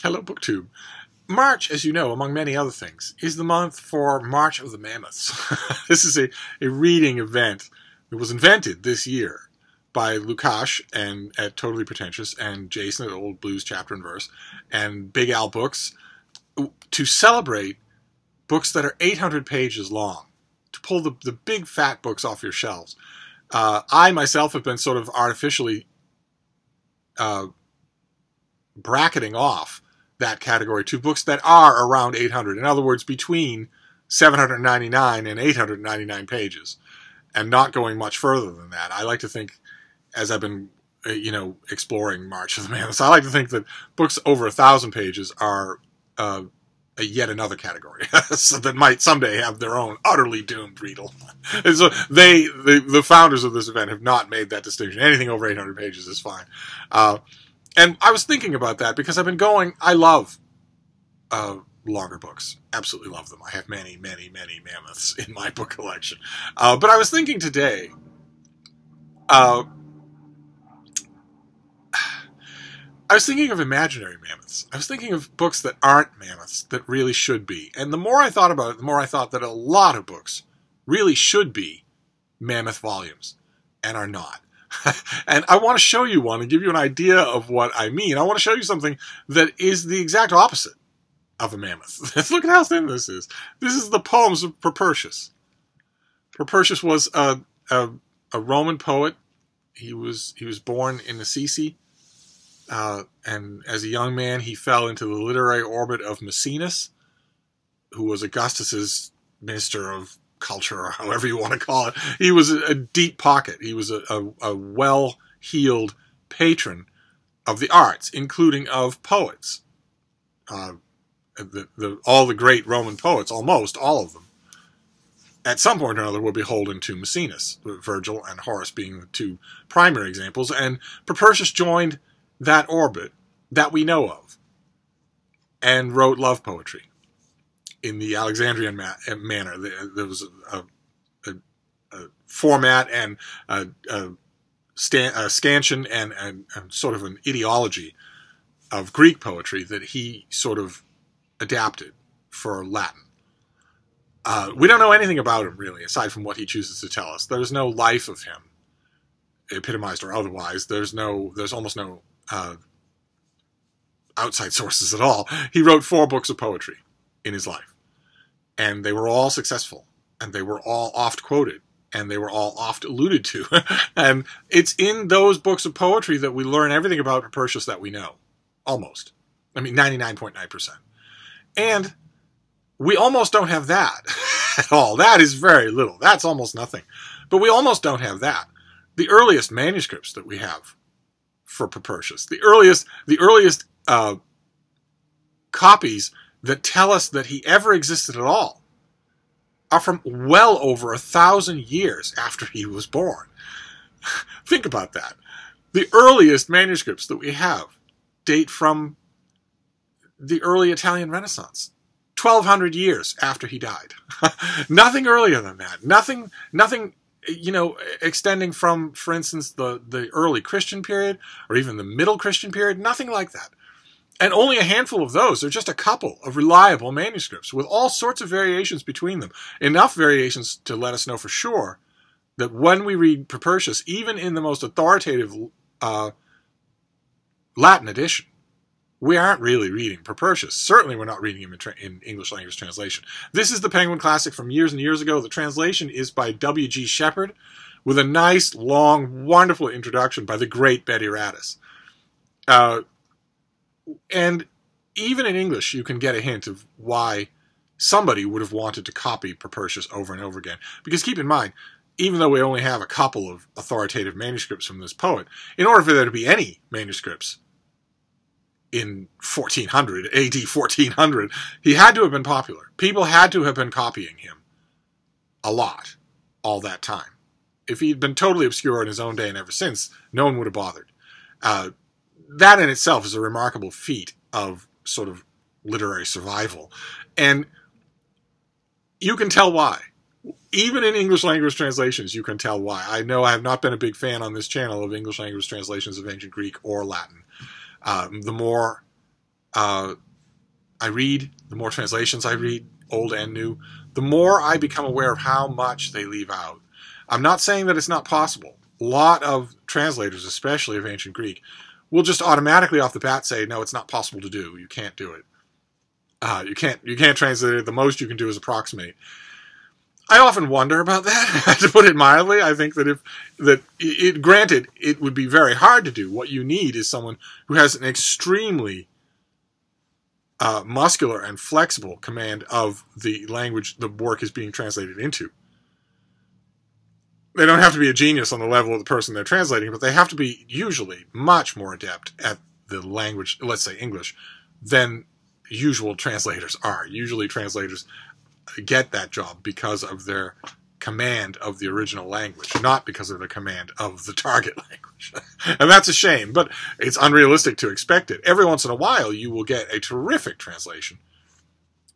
Hello, BookTube. March, as you know, among many other things, is the month for March of the Mammoths. This is a reading event that was invented this year by Lukash and at Totally Pretentious and Jason at Old Blues Chapter and Verse and Big Al Books to celebrate books that are 800 pages long, to pull the big fat books off your shelves. I myself have been sort of artificially bracketing off that category to books that are around 800. In other words, between 799 and 899 pages, and not going much further than that. I like to think, as I've been, exploring March of the Mammoths, I like to think that books over 1,000 pages are yet another category so that might someday have their own utterly doomed readle. And so the founders of this event have not made that distinction. Anything over 800 pages is fine. And I was thinking about that because I've been I love longer books. Absolutely love them. I have many, many, many Mammoths in my book collection. But I was thinking today, I was thinking of imaginary mammoths. I was thinking of books that aren't mammoths, that really should be. And the more I thought about it, the more I thought that a lot of books really should be mammoth volumes and are not. And I want to show you one and give you an idea of what I mean. I want to show you something that is the exact opposite of a mammoth. Look at how thin this is. This is the poems of Propertius. Propertius was a Roman poet. He was born in Assisi. And as a young man, he fell into the literary orbit of Maecenas, who was Augustus's minister of culture, or however you want to call it. He was a deep pocket. He was a well-heeled patron of the arts, including of poets. All the great Roman poets, almost all of them, at some point or another were beholden to Maecenas, Virgil and Horace being the two primary examples, and Propertius joined that orbit that we know of and wrote love poetry in the Alexandrian manner. There was a format and a scansion and sort of an ideology of Greek poetry that he sort of adapted for Latin. We don't know anything about him, really, aside from what he chooses to tell us. There's no life of him, epitomized or otherwise. There's almost no outside sources at all. He wrote 4 books of poetry in his life. And they were all successful, and they were all oft quoted, and they were all oft alluded to. And it's in those books of poetry that we learn everything about Propertius that we know. Almost. 99.9%. And we almost don't have that at all. That is very little. That's almost nothing. But we almost don't have that. The earliest manuscripts that we have for Propertius, the earliest copies that tell us that he ever existed at all, are from well over 1,000 years after he was born. Think about that. The earliest manuscripts that we have date from the early Italian Renaissance, 1,200 years after he died. Nothing earlier than that. Nothing, extending from, for instance, the early Christian period or even the middle Christian period. Nothing like that. And only a handful of those are just a couple of reliable manuscripts with all sorts of variations between them. Enough variations to let us know for sure that when we read Propertius, even in the most authoritative Latin edition, we aren't really reading Propertius. Certainly we're not reading him in English language translation. This is the Penguin Classic from years and years ago. The translation is by W.G. Shepherd with a nice, long, wonderful introduction by the great Betty Radis. And even in English, you can get a hint of why somebody would have wanted to copy Propertius over and over again. Because keep in mind, even though we only have a couple of authoritative manuscripts from this poet, in order for there to be any manuscripts in 1400, AD 1400, he had to have been popular. People had to have been copying him a lot all that time. If he'd been totally obscure in his own day and ever since, no one would have bothered. That in itself is a remarkable feat of sort of literary survival. And you can tell why. Even in English language translations, you can tell why. I know I have not been a big fan on this channel of English language translations of ancient Greek or Latin. The more I read, the more translations I read, old and new, the more I become aware of how much they leave out. I'm not saying that it's not possible. A lot of translators, especially of ancient Greek, will just automatically off the bat say, no, it's not possible to do. You can't do it. You can't translate it. The most you can do is approximate. I often wonder about that, to put it mildly. I think that granted, it would be very hard to do. What you need is someone who has an extremely muscular and flexible command of the language the work is being translated into. They don't have to be a genius on the level of the person they're translating, but they have to be usually much more adept at the language, let's say English, than usual translators are. Usually translators get that job because of their command of the original language, not because of the command of the target language. And that's a shame, but it's unrealistic to expect it. Every once in a while, you will get a terrific translation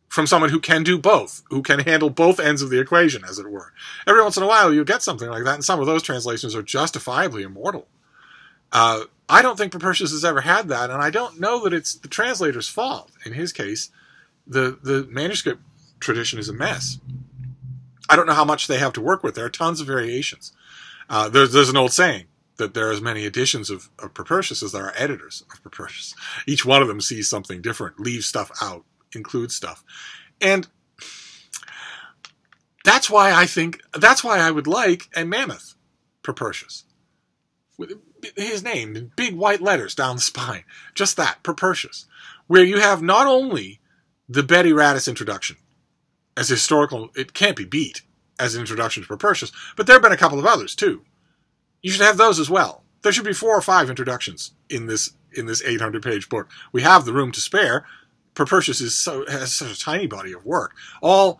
from someone who can do both, who can handle both ends of the equation, as it were. Every once in a while, you'll get something like that, and some of those translations are justifiably immortal. I don't think Propertius has ever had that, and I don't know that it's the translator's fault. In his case, the manuscript tradition is a mess. I don't know how much they have to work with. There are tons of variations. There's an old saying that there are as many editions of Propertius as there are editors of Propertius. Each one of them sees something different, leaves stuff out, includes stuff. And that's why I would like a Mammoth Propertius. With his name in big white letters down the spine. Just that, Propertius. Where you have not only the Betty Radis introduction, as historical, it can't be beat as an introduction to Propertius, but there have been a couple of others too. You should have those as well. There should be 4 or 5 introductions in this 800-page book. We have the room to spare. Propertius has such a tiny body of work, all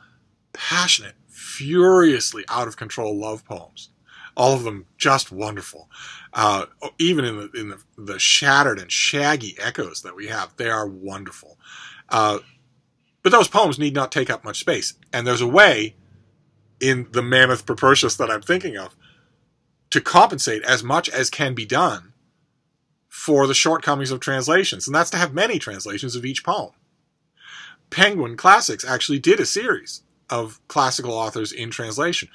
passionate, furiously out of control love poems. All of them just wonderful. Even in the shattered and shaggy echoes that we have, they are wonderful. But those poems need not take up much space. And there's a way in the Mammoth Propertius that I'm thinking of to compensate as much as can be done for the shortcomings of translations. And that's to have many translations of each poem. Penguin Classics actually did a series of classical authors in translation.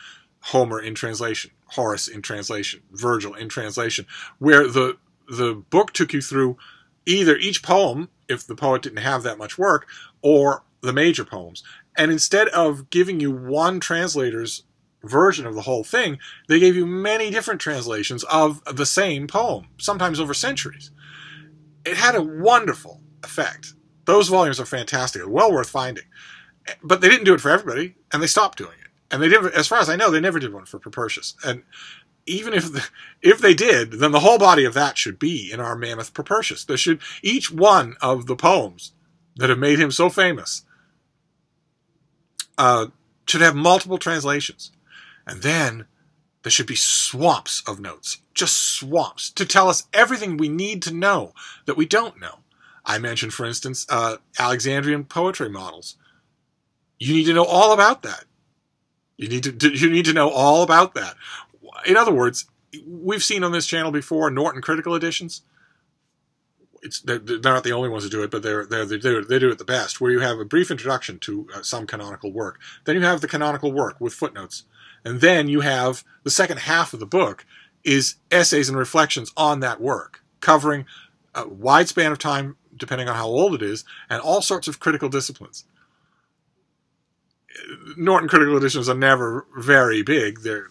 Homer in translation, Horace in translation, Virgil in translation, where the book took you through either each poem, if the poet didn't have that much work, or the major poems. And instead of giving you one translator's version of the whole thing, they gave you many different translations of the same poem, sometimes over centuries. It had a wonderful effect. Those volumes are fantastic, well worth finding. But they didn't do it for everybody, and they stopped doing it. And they did, as far as I know, they never did one for Propertius. And even if they did, then the whole body of that should be in our Mammoth Propertius. There should, each one of the poems that have made him so famous should have multiple translations. And then there should be swamps of notes, just swamps, to tell us everything we need to know that we don't know. I mentioned, for instance, Alexandrian poetry models. You need to know all about that. You need to know all about that. In other words, we've seen on this channel before Norton critical editions. They're not the only ones to do it, but they do it the best. Where you have a brief introduction to some canonical work, then you have the canonical work with footnotes, and then you have the second half of the book is essays and reflections on that work, covering a wide span of time, depending on how old it is, and all sorts of critical disciplines. Norton critical editions are never very big. They're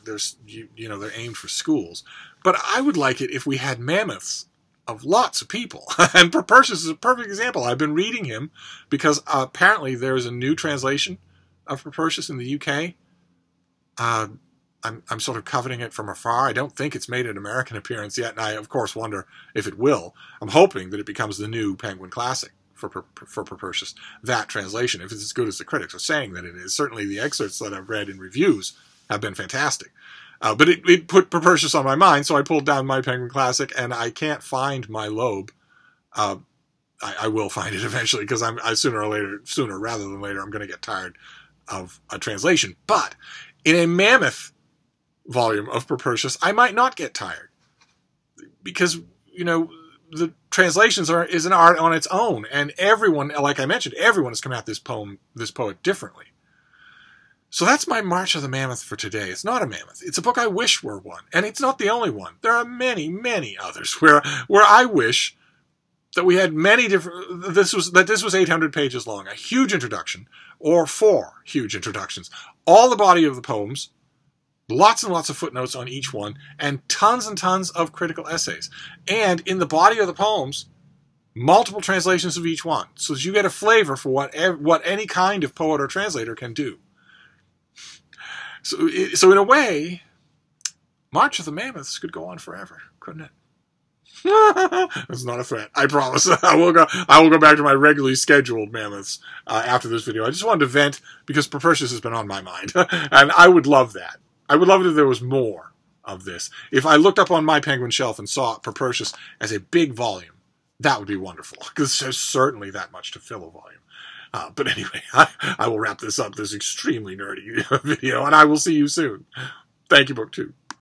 aimed for schools. But I would like it if we had mammoths of lots of people. And Propertius is a perfect example. I've been reading him because apparently there's a new translation of Propertius in the UK. I'm sort of coveting it from afar. I don't think it's made an American appearance yet, and I, of course, wonder if it will. I'm hoping that it becomes the new Penguin Classic for Propertius, that translation, if it's as good as the critics are saying that it is. Certainly the excerpts that I've read in reviews have been fantastic. But it put Propertius on my mind, so I pulled down my Penguin Classic, and I can't find my Loeb. I will find it eventually, because sooner rather than later, I'm going to get tired of a translation. But in a mammoth volume of Propertius, I might not get tired. Because, the translations is an art on its own, and everyone, like I mentioned, everyone has come at this poet differently. So that's my March of the Mammoth for today. It's not a mammoth. It's a book I wish were one, and it's not the only one. There are many, many others where I wish that we had many different. This was 800 pages long, a huge introduction, or 4 huge introductions, all the body of the poems, lots and lots of footnotes on each one, and tons of critical essays. And in the body of the poems, multiple translations of each one, so that you get a flavor for what any kind of poet or translator can do. So in a way, March of the Mammoths could go on forever, couldn't it? That's not a threat. I promise. I will go back to my regularly scheduled Mammoths after this video. I just wanted to vent because Propertius has been on my mind, and I would love that. I would love it if there was more of this. If I looked up on my Penguin shelf and saw Propertius as a big volume, that would be wonderful, because there's certainly that much to fill a volume. But anyway, I will wrap this up, this extremely nerdy video, and I will see you soon. Thank you, BookTube.